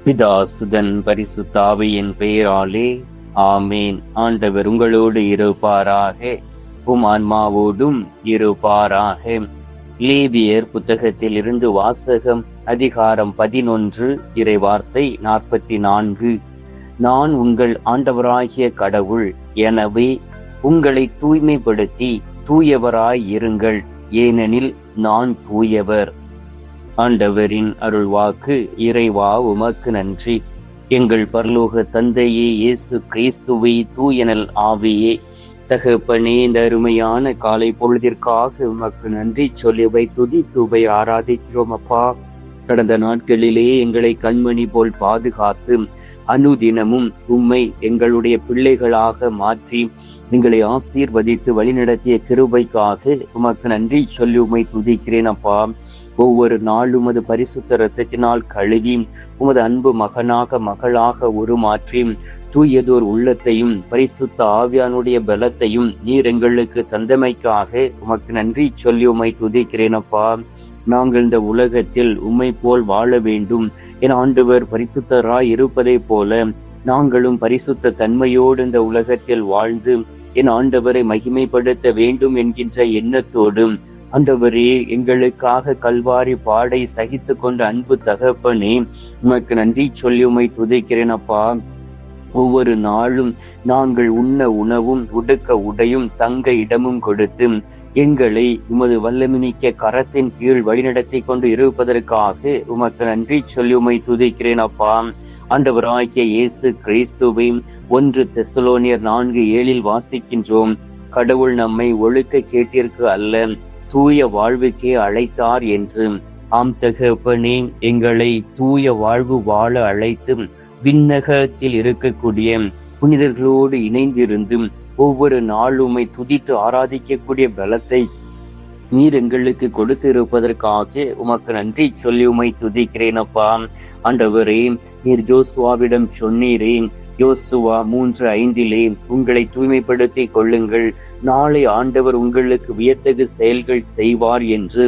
பிதாசுதன் பரிசுத்தாவியின் பெயராலே ஆமேன். ஆண்டவர் உங்களோடு இருப்பாராக, உம் ஆன்மாவோடும் இருப்பாராக. லேவியர் புத்தகத்தில் இருந்து வாசகம். அதிகாரம் 11, இறைவார்த்தை 44. நான் உங்கள் ஆண்டவராகிய கடவுள், எனவே உங்களை தூய்மைப்படுத்தி தூயவராய் இருங்கள், ஏனெனில் நான் தூயவர். ஆண்டவரின் அருள்வாக்கு. இறைவா உமக்கு நன்றி. எங்கள் பரலோக தந்தையே, இயேசு கிறிஸ்துவே, தூயனல் ஆவியே, தகப்பனே, இந்த அருமையான காலை பொழுதிற்காக உமக்கு நன்றி சொல்லி துதித்துவை ஆராதிக்கிறோம் அப்பா. கடந்த நாட்களிலே எங்களை கண்மணி போல் பாதுகாத்து அனுதினமும் உம்மை எங்களுடைய பிள்ளைகளாக மாற்றி எங்களை ஆசீர்வதித்து வழிநடத்திய கிருபைக்காக உமக்கு நன்றி சொல்லி உம்மை துதிக்கிறேன் அப்பா. ஒவ்வொரு நாளும் அது பரிசுத்த இரத்தத்தினால் கழுவி உமது அன்பு மகனாக மகளாக உருமாற்றி தூயதோர் உள்ளத்தையும் பரிசுத்த ஆவியானுடைய பலத்தையும் நீர் எங்களுக்கு தந்தமைக்காக உமக்கு நன்றி சொல்லி உம்மை துதிக்கிறேன் அப்பா. நாங்கள் இந்த உலகத்தில் உம்மை போல் வாழ வேண்டும் என ஆண்டவர் பரிசுத்தராய் இருப்பதை போல நாங்களும் பரிசுத்த தன்மையோடு இந்த உலகத்தில் வாழ்ந்து என் ஆண்டவரை மகிமைப்படுத்த வேண்டும் என்கின்ற எண்ணத்தோடு, ஆண்டவரே, எங்களுக்காக கல்வாரி பாடை சகித்து கொண்ட அன்பு தகப்பனே, உமக்கு நன்றி சொல்லி உம்மை துதிக்கிறேன் அப்பா. ஒவ்வொரு நாளும் நாங்கள் உண்ண உணவும் உடுக்க உடையும் தங்க இடமும் கொடுத்து எங்களை உமது வல்லமிக்க கரத்தின் கீழ் வழிநடத்தி கொண்டு இருப்பதற்காக உமக்கு நன்றி சொல்லி உம்மை துதிக்கிறேன் அப்பா. ஆண்டவராகிய இயேசு கிறிஸ்துவை 1 தெசலோனியர் 4:7 வாசிக்கின்றோம். கடவுள் நம்மை ஒழுக்க கேட்டிற்கு அல்ல, தூய வாழ்வுக்கே அழைத்தார் என்று. ஆம் தகப்பனே, எங்களை தூய வாழ்வு வாழ அழைத்து விண்ணகத்தில் இருக்கக்கூடிய புனிதர்களோடு இணைந்திருந்து ஒவ்வொரு நாளுமை துதித்து ஆராதிக்கக்கூடிய பலத்தை நீர் எங்களுக்கு கொடுத்து இருப்பதற்காக உமக்கு நன்றி சொல்லி உம்மை துதிக்கிறேன் அப்பா. ஆண்டவரே, நீர் ஜோசுவாவிடம் சொன்னீரே, யோசுவா 3:5 உங்களை தூய்மைப்படுத்திக் கொள்ளுங்கள், நாளை ஆண்டவர் உங்களுக்கு வியத்தகு செயல்கள் செய்வார் என்று.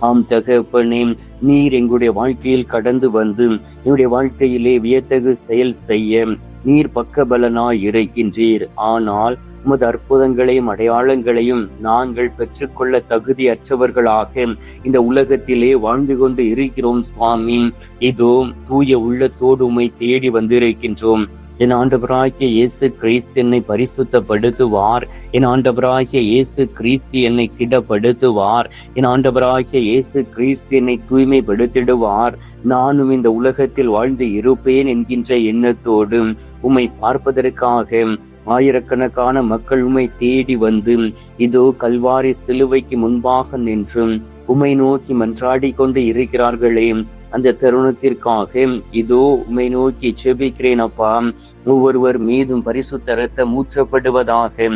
ஆம் தகப்பனே, நீர் எங்களுடைய வாழ்க்கையில் கடந்து வந்து என்னுடைய வாழ்க்கையிலே வியத்தகு செயல் செய்ய நீர் பக்கபலனாய் இருக்கின்றீர். ஆனால் உமது அற்புதங்களையும் அடையாளங்களையும் நாங்கள் பெற்றுக்கொள்ள தகுதியற்றவர்களாக இந்த உலகத்திலே வாழ்ந்து கொண்டு இருக்கிறோம் சுவாமி. இதோ தூய உள்ளத்தோடு உம்மை தேடி வந்திருக்கின்றோம். என் ஆண்டவராகிய இயேசு கிறிஸ்து என்னை பரிசுத்தப்படுத்துவார். என் ஆண்டவராகிய இயேசு கிறிஸ்து என்னை கிடப்படுத்துவார். என் ஆண்டவராகிய இயேசு கிறிஸ்து என்னை தூய்மைப்படுத்திடுவார். நானும் இந்த உலகத்தில் வாழ்ந்து இருப்பேன் என்கின்ற எண்ணத்தோடு உம்மை பார்ப்பதற்காக ஆயிரக்கணக்கான மக்கள் உம்மை தேடி வந்து இதோ கல்வாரி சிலுவைக்கு முன்பாக நின்று உம்மை நோக்கி மன்றாடி கொண்டு இருக்கிறார்களே, அந்த தருணத்திற்காக இதோ உம்மை நோக்கி செபிக்கிறேன் அப்பா. ஒவ்வொருவர் மீதும் பரிசுத்த இரத்தம் ஊற்றப்படுவதாக,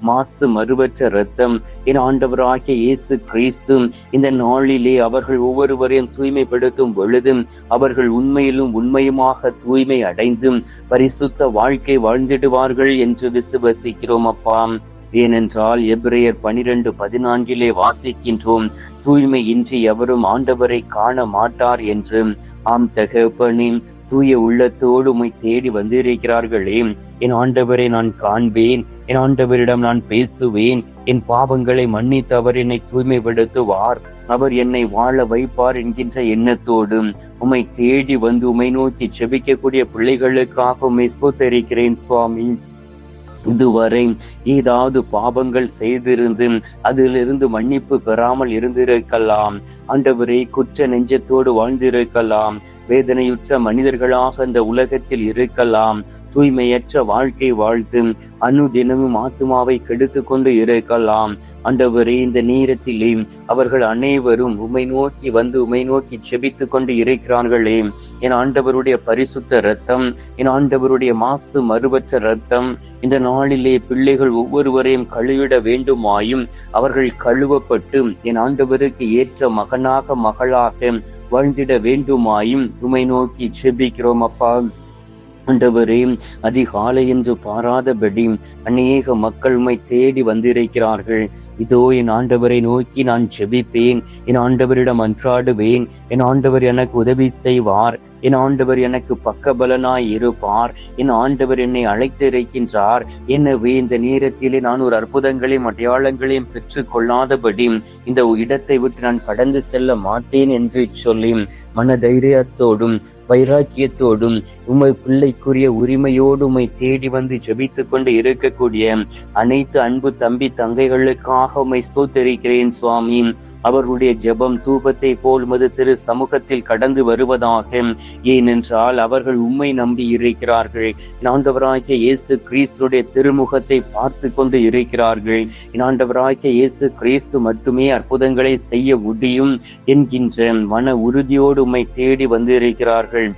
மாசு மறுவற்ற இரத்தம் என் ஆண்டவராகிய இயேசு கிறிஸ்து இந்த நாளிலே அவர்கள் ஒவ்வொருவரையும் தூய்மைப்படுத்தும் பொழுது அவர்கள் உண்மையிலும் உண்மையுமாக தூய்மை அடைந்து பரிசுத்த வாழ்க்கை வாழ்ந்திடுவார்கள் என்று விசுவசிக்கிறோம் அப்பா. ஏனென்றால் எபிரேயர் 12:14 வாசிக்கின்றோம், தூய்மை இன்றி எவரும் ஆண்டவரை காண மாட்டார் என்று. ஆம் தகப்பனே, தூய உள்ளத்தோடு உம்மை தேடி வந்திருக்கிறார்களே, என் ஆண்டவரை நான் காண்பேன், என் ஆண்டவரிடம் நான் பேசுவேன், என் பாவங்களை மன்னித்து அவர் என்னை தூய்மைப்படுத்துவார், அவர் என்னை வாழ வைப்பார் என்கின்ற எண்ணத்தோடு உம்மை தேடி வந்து உம்மை நோக்கி செபிக்கக்கூடிய பிள்ளைகளுக்காக உம்மை ஸ்தோத்திரிக்கிறேன் சுவாமி. இதுவரை ஏதாவது பாவங்கள் செய்திருந்து அதிலிருந்து மன்னிப்பு பெறாமல் இருந்திருக்கலாம். ஆண்டவரே, குற்ற நெஞ்சத்தோடு வாழ்ந்திருக்கலாம். வேதனையுற்ற மனிதர்களாக இந்த உலகத்தில் இருக்கலாம். தூய்மையற்ற வாழ்க்கை வாழ்ந்து அனுதினமும் ஆத்துமாவை கெடுத்து கொண்டு இருக்கலாம். ஆண்டவரே, இந்த நேரத்திலே அவர்கள் அனைவரும் உம்மை நோக்கி வந்து உம்மை நோக்கி செபித்து கொண்டு இருக்கிறார்களே. என் ஆண்டவருடைய பரிசுத்த இரத்தம், என் ஆண்டவருடைய மாசு மறுவற்ற இரத்தம் இந்த நாளிலே பிள்ளைகள் ஒவ்வொருவரையும் கழுவிட வேண்டுமாயும் அவர்கள் கழுவப்பட்டு என் ஆண்டவருக்கு ஏற்ற மகனாக மகளாக வாழ்ந்திட வேண்டுமாயும் உம்மை நோக்கி செபிக்கிறோம் அப்பா. ஆண்டவரே, அதிகாலை என்று பாராதபடி அநேக மக்கள் உம்மை தேடி வந்திருக்கிறார்கள். இதோ என் ஆண்டவரை நோக்கி நான் ஜெபிப்பேன், என் ஆண்டவரிடம் அன்றாடுவேன், என் ஆண்டவர் எனக்கு உதவி செய்வார், என் ஆண்டவர் எனக்கு பக்கபலனாய் இருப்பார். என் ஆண்டவர் என்னை அழைத்து இருக்கின்றார். எனவே இந்த நேரத்திலே நான் ஒரு அற்புதங்களையும் அடையாளங்களையும் பெற்றுக் கொள்ளாதபடி இந்த இடத்தை விட்டு நான் கடந்து செல்ல மாட்டேன் என்று சொல்லி மன தைரியத்தோடும் வைராக்கியத்தோடும் உம்மை பிள்ளைக்குரிய உரிமையோடு உம்மை தேடி வந்து ஜெபித்துக் கொண்டு இருக்கக்கூடிய அனைத்து அன்பு தம்பி தங்கைகளுக்காக உம்மை ஸ்தோத்திரிக்கிறேன் சுவாமி. அவர்களுடைய ஜெபம் தூபத்தை போல் உமது திரு சமூகத்தில் கடந்து வருவதாக. ஏனென்றால் அவர்கள் உம்மை நம்பி இருக்கிறார்கள். ஆண்டவராகிய இயேசு கிறிஸ்துடைய திருமுகத்தை பார்த்து கொண்டு இருக்கிறார்கள். ஆண்டவராகிய இயேசு கிறிஸ்து மட்டுமே அற்புதங்களை செய்ய முடியும் என்கின்ற மன உறுதியோடு உம்மை தேடி வந்திருக்கிறார்கள்.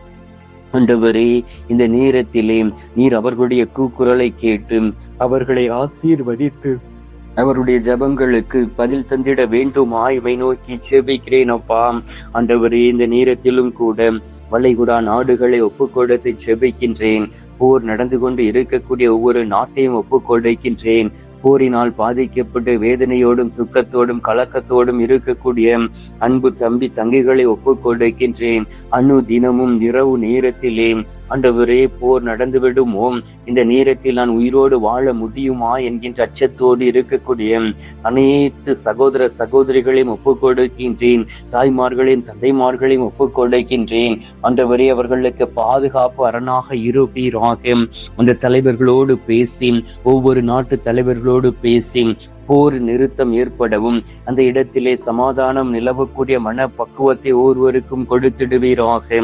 ஆண்டவரே, இந்த நேரத்திலே நீர் அவர்களுடைய கூக்குரலை கேட்டு அவர்களை ஆசீர்வதித்து அவருடைய ஜபங்களுக்கு பதில் தந்திட வேண்டுமாய் இவை நோக்கி செபிக்கிறேன் அப்பா. ஆண்டவரே, இந்த நேரத்திலும் கூட வளைகுடா நாடுகளை ஒப்புக்கொடுத்து செபிக்கின்றேன். போர் நடந்து கொண்டு இருக்கக்கூடிய ஒவ்வொரு நாட்டையும் ஒப்புக்கொடுக்கின்றேன். போரினால் பாதிக்கப்பட்டு வேதனையோடும் துக்கத்தோடும் கலக்கத்தோடும் இருக்கக்கூடிய அன்பு தம்பி தங்கைகளை ஒப்புக்கொடுக்கின்றேன். தினமும் இரவு நேரத்திலே ஆண்டவரே, போர் நடந்துவிடுமோ, இந்த நேரத்தில் நான் உயிரோடு வாழ முடியுமா என்கின்ற அச்சத்தோடு இருக்கக்கூடிய அனைத்து சகோதர சகோதரிகளையும் ஒப்புக்கொடுக்கின்றேன். தாய்மார்களையும் தந்தைமார்களையும் ஒப்புக்கொடுக்கின்றேன். ஆண்டவரே, அவர்களுக்கு பாதுகாப்பு அரணாக இருப்பீராக. அந்த தலைவர்களோடு பேசி, ஒவ்வொரு நாட்டு தலைவர்களோடு பேசி போர் நிறுத்தம் ஏற்படவும் அந்த இடத்திலே சமாதானம் நிலவக்கூடிய மன பக்குவத்தை ஒருவருக்கும் கொடுத்திடுவீராக.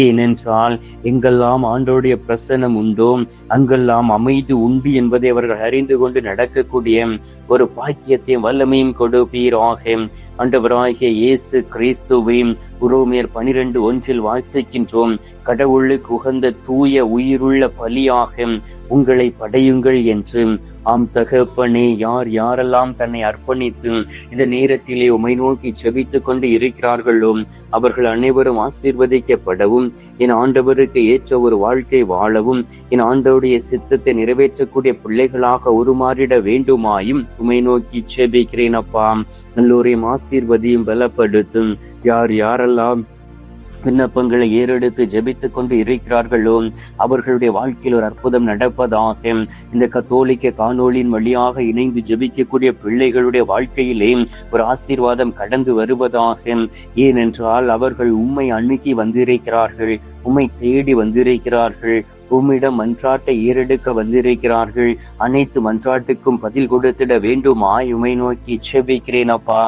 ஏனென்றால் எங்கெல்லாம் ஆண்டோடைய பிரசன்னம் உண்டோ அங்கெல்லாம் அமைதி உண்டு என்பதை அவர்கள் அறிந்து கொண்டு நடக்கக்கூடிய ஒரு பாக்கியத்தையும் வல்லமையும் கொடுப்பீராக. ஆண்டவராகிய இயேசு கிறிஸ்துவையும் உரோமியர் 12:1 வாசிக்கின்றோம். கடவுளுக்கு உகந்த தூய உயிருள்ள பலியாக உங்களை படையுங்கள் என்று. ஆம் தகப்பனே, யார் யாரெல்லாம் தன்னை அர்ப்பணித்து இந்த நேரத்திலே உம்மை நோக்கி செபித்துக் கொண்டு இருக்கிறார்களோ அவர்கள் அனைவரும் ஆசீர்வதிக்கப்படவும், என் ஆண்டவருக்கு ஏற்ற ஒரு வாழ்க்கை வாழவும், என் ஆண்டவருடைய சித்தத்தை நிறைவேற்றக்கூடிய பிள்ளைகளாக உருமாறிட வேண்டுமாயும் உம்மை நோக்கி செபிக்கிறேன் அப்பா. எல்லோரையும் ஆசீர்வதியும் பலப்படுத்தும். யார் யாரெல்லாம் விண்ணப்பங்களை ஏறெடுத்து ஜெபித்துக் கொண்டு இருக்கிறார்களோ அவர்களுடைய வாழ்க்கையில் ஒரு அற்புதம் நடப்பதாக. இந்த கத்தோலிக்க காணொளியின் வழியாக இணைந்து ஜெபிக்கக்கூடிய பிள்ளைகளுடைய வாழ்க்கையிலே ஒரு ஆசீர்வாதம் கடந்து வருவதாக. ஏனென்றால் அவர்கள் உம்மை அணுகி வந்திருக்கிறார்கள், உம்மை தேடி வந்திருக்கிறார்கள், உம்மிடம் மன்றாட்டை ஏறெடுக்க வந்திருக்கிறார்கள். அனைத்து மன்றாட்டுக்கும் பதில் கொடுத்திட வேண்டுமாய் உம்மை நோக்கி செபிக்கிறேன் அப்பா.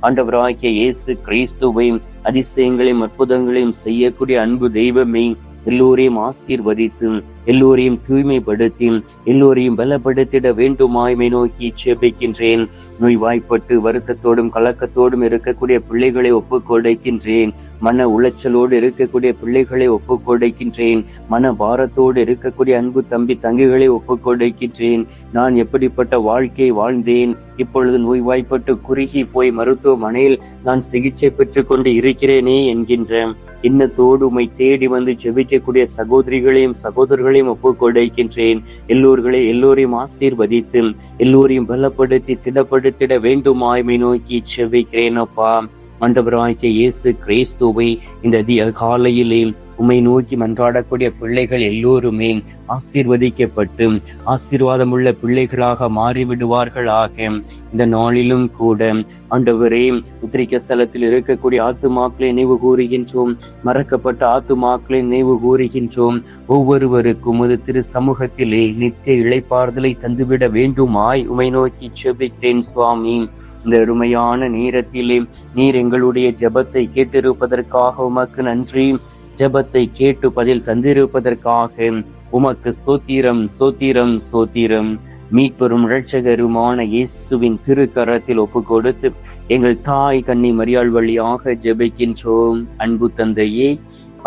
ஆண்டவராகிய இயேசு கிறிஸ்துவை அதிசயங்களையும் அற்புதங்களையும் செய்யக்கூடிய அன்பு தெய்வமே, எல்லோரையும் ஆசீர்வதித்து எல்லோரையும் தூய்மைப்படுத்தி எல்லோரையும் பலப்படுத்திட வேண்டுமாய்மை நோக்கி செபிக்கின்றேன். நோய்வாய்ப்பட்டு வருத்தத்தோடும் கலக்கத்தோடும் இருக்கக்கூடிய பிள்ளைகளை ஒப்புக்கொடுக்கின்றேன். மன உளைச்சலோடு இருக்கக்கூடிய பிள்ளைகளை ஒப்புக்கொடுக்கின்றேன். மன பாரத்தோடு இருக்கக்கூடிய அன்பு தம்பி தங்கைகளை ஒப்புக்கொடுக்கின்றேன். நான் எப்படிப்பட்ட வாழ்க்கை வாழ்ந்தேன், இப்பொழுது நோய்வாய்ப்பட்டு குறுகி போய் மருத்துவமனையில் நான் சிகிச்சை பெற்றுக் கொண்டு இருக்கிறேனே என்கின்ற எண்ணத்தோடு உம்மை தேடி வந்து ஜெபிக்கக்கூடிய சகோதரிகளையும் சகோதரர்களையும் ஒப்புக்கொடுக்கின்றேன். எல்லோரையும் ஆசீர்வதித்து எல்லோரையும் பலப்படுத்தி திடப்படுத்திட வேண்டுமாய்மை நோக்கி செபிக்கிறேன் அப்பா. ஆண்டவராகிய இயேசு கிறிஸ்துவை இந்த காலையிலே உம்மை நோக்கி மன்றாடக்கூடிய பிள்ளைகள் எல்லோருமே ஆசீர்வதிக்கப்பட்டு ஆசீர்வாதமுள்ள பிள்ளைகளாக மாறிவிடுவார்களாக. இந்த நாளிலும் கூட ஆண்டவரே, உத்திரிக்க ஸ்தலத்தில் இருக்கக்கூடிய ஆத்துமாக்களை நினைவு கூறுகின்றோம். மறக்கப்பட்ட ஆத்துமாக்களை நினைவு கூறுகின்றோம். ஒவ்வொருவருக்கும் ஒரு திரு சமூகத்திலே நித்திய இளைப்பாறுதலை தந்துவிட வேண்டுமாய் உம்மை நோக்கி செபிக்கிறேன் சுவாமி. இந்த அருமையான நேரத்திலே நீர் எங்களுடைய ஜெபத்தை கேட்டிருப்பதற்காக உமக்கு நன்றி. ஜெபத்தை கேட்டு பதில் தந்திருப்பதற்காக உமக்கு ஸ்தோத்திரம் ஸ்தோத்திரம் ஸ்தோத்திரம். மீட்பெரும் இரட்சகருமான இயேசுவின் திருக்கரத்தில் ஒப்பு கொடுத்து எங்கள் தாய் கன்னி மரியாள் வழியாக ஜெபிக்கின்றோம். அன்பு தந்தையே,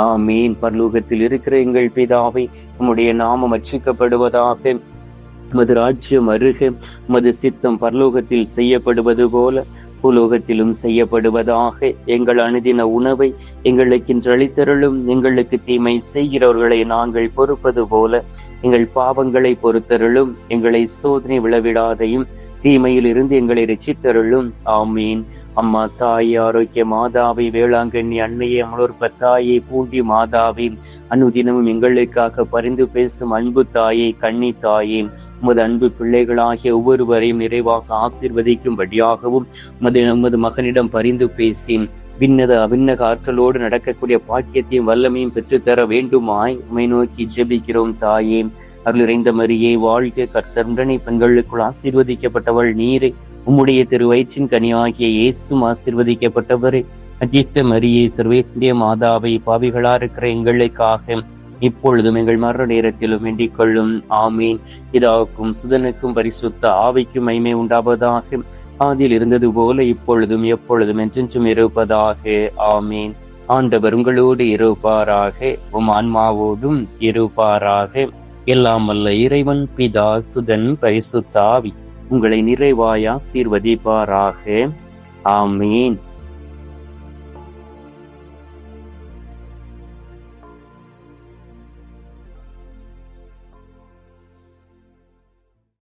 ஆமீன். பரலோகத்தில் இருக்கிற எங்கள் பிதாவே, உம்முடைய நாமம் அர்ச்சிக்கப்படுவதாக. உமது ராஜ்யம் அருக, உமது சித்தம் பரலோகத்தில் செய்யப்படுவது போல பூலோகத்திலும் செய்யப்படுவதாக. எங்கள் அனுதின உணவை எங்களுக்கு இன்று அளித்தருளும். எங்களுக்கு தீமை செய்கிறவர்களை நாங்கள் பொறுப்பது போல எங்கள் பாவங்களை பொறுத்தருளும். எங்களை சோதனை விழவிடாதையும் தீமையில் இருந்து எங்களை ரட்சித்தருளும். ஆமீன். அம்மா தாயே, ஆரோக்கிய மாதாவை, வேளாங்கண்ணி அன்னையே, அமலோற்ப தாயே, பூண்டி மாதாவே, அனுதினமும் எங்களுக்காக பரிந்து பேசும் அன்பு தாயே, கன்னி தாயே, உமது அன்பு பிள்ளைகளாகிய ஒவ்வொருவரையும் நிறைவாக ஆசீர்வதிக்கும்படியாகவும் உமது மகனிடம் பரிந்து பேசி விண்ணக ஆற்றலோடு நடக்கக்கூடிய பாக்கியத்தையும் வல்லமையும் பெற்றுத்தர வேண்டுமாய் உமை நோக்கி ஜெபிக்கிறோம். தாயே, அருள் நிறைந்த மரியே, வாழ்க, கர்த்தர் உடனே பெண்களுக்குள் ஆசீர்வதிக்கப்பட்டவள் நீரே. உம்முடைய திருவயிற்றின் கனியாகிய இயேசும் ஆசீர்வதிக்கப்பட்டவரே. அஜிஷ்ட மரியே, சர்வேஸ்வரிய மாதாவை, பாவிகளா இருக்கிற எங்களுக்காக இப்பொழுதும் எங்கள் மரண நேரத்திலும் வேண்டிக் கொள்ளும். ஆமீன். இதாக்கும் சுதனுக்கும் பரிசுத்த ஆவிக்கும் மகிமை உண்டாவதாக. ஆதியில் இருந்தது போல இப்பொழுதும் எப்பொழுதும் என்றென்றும் இருப்பதாக. ஆமீன். ஆண்டவர் உங்களோடு இருப்பாராக, உம் ஆன்மாவோடும் இருப்பாராக. எல்லாம் வல்ல இறைவன் பிதா, சுதன், பரிசுத்த ஆவி உங்களை நிறைவாய் ஆசீர்வதிப்பாராக. ஆமீன்.